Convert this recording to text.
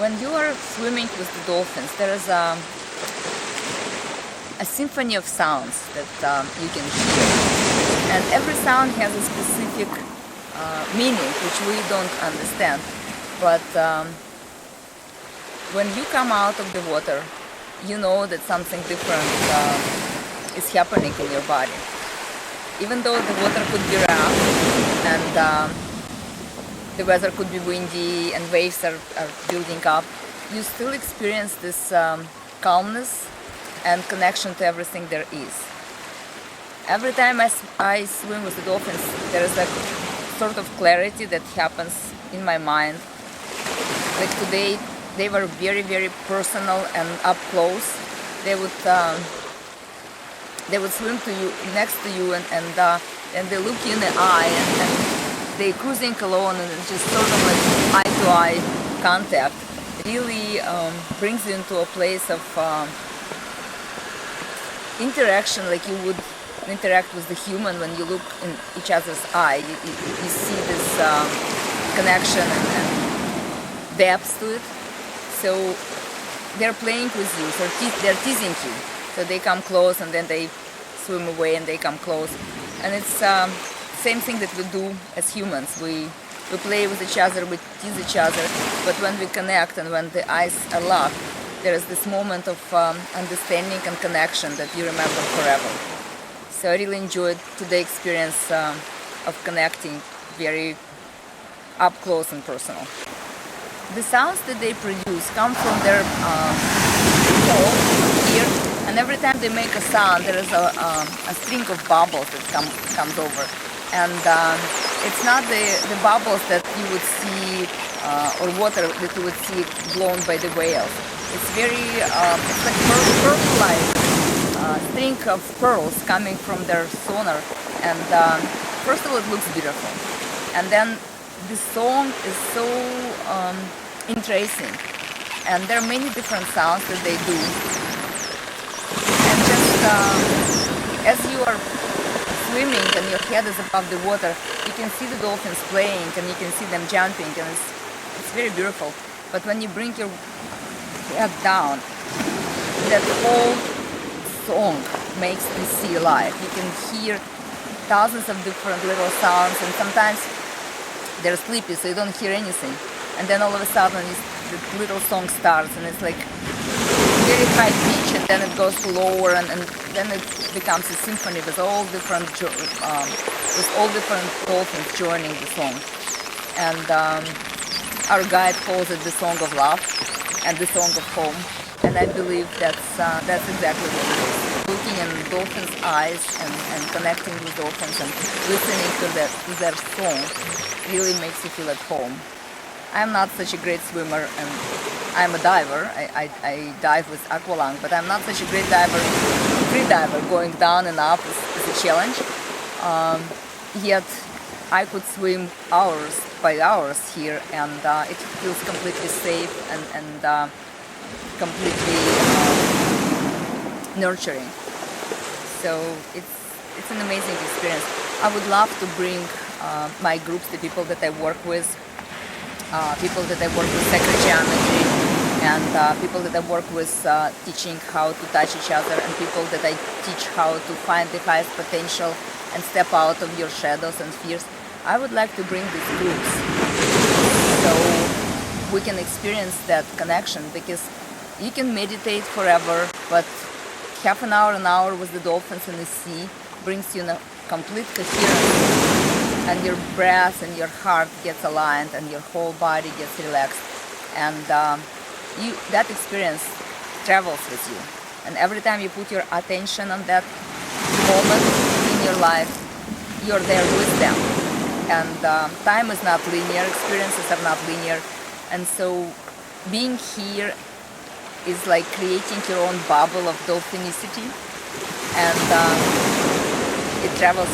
When you are swimming with the dolphins, there is a symphony of sounds that you can hear. And every sound has a specific meaning, which we don't understand. But when you come out of the water, you know that something different is happening in your body. Even though the water could be rough and the weather could be windy and waves are building up, you still experience this calmness and connection to everything there is. Every time I swim with the dolphins, there is a sort of clarity that happens in my mind. Like today, they were very, very personal and up close. They would swim to you, next to you, and they look you in the eye, and they're cruising alone, and just sort of like eye-to-eye contact really brings you into a place of interaction, like you would interact with the human when you look in each other's eye. You see this connection and depth to it. So they're playing with you, so they're teasing you. So they come close and then they swim away and they come close. And it's same thing that we do as humans. We play with each other, we tease each other, but when we connect and when the eyes are locked, there is this moment of understanding and connection that you remember forever. So I really enjoyed today's experience of connecting very up close and personal. The sounds that they produce come from their hole here, and every time they make a sound, there is a string of bubbles that comes over. And it's not the bubbles that you would see, or water that you would see blown by the whales. It's very, it's like pearl-like string of pearls coming from their sonar. And first of all, it looks beautiful. And then the song is so interesting. And there are many different sounds that they do. And just as you are swimming and your head is above the water, you can see the dolphins playing and you can see them jumping, and it's very beautiful. But when you bring your head down, that whole song makes the sea alive. You can hear thousands of different little sounds, and sometimes they're sleepy, so you don't hear anything. And then all of a sudden, the little song starts, and it's like very high pitch, and then it goes to lower, and then it becomes a symphony with all different dolphins joining the song. And our guide calls it the song of love and the song of home, and I believe that's exactly what it is. Looking in dolphins' eyes and connecting with dolphins and listening to their song really makes you feel at home. I'm not such a great swimmer, and I'm a diver. I dive with aqualung, but I'm not such a great diver. Free diver, going down and up is a challenge. Yet I could swim hours by hours here, and it feels completely safe and completely nurturing. So it's an amazing experience. I would love to bring my groups, the people that I work with, people that I work with sacred geometry, and people that I work with teaching how to touch each other, and people that I teach how to find the highest potential and step out of your shadows and fears. I would like to bring these groups so we can experience that connection, because you can meditate forever, but half an hour with the dolphins in the sea brings you in a complete coherence, and your breath and your heart gets aligned and your whole body gets relaxed, and that experience travels with you. And every time you put your attention on that moment in your life, you're there with them. And time is not linear, experiences are not linear, and so being here is like creating your own bubble of dolphinicity, and it travels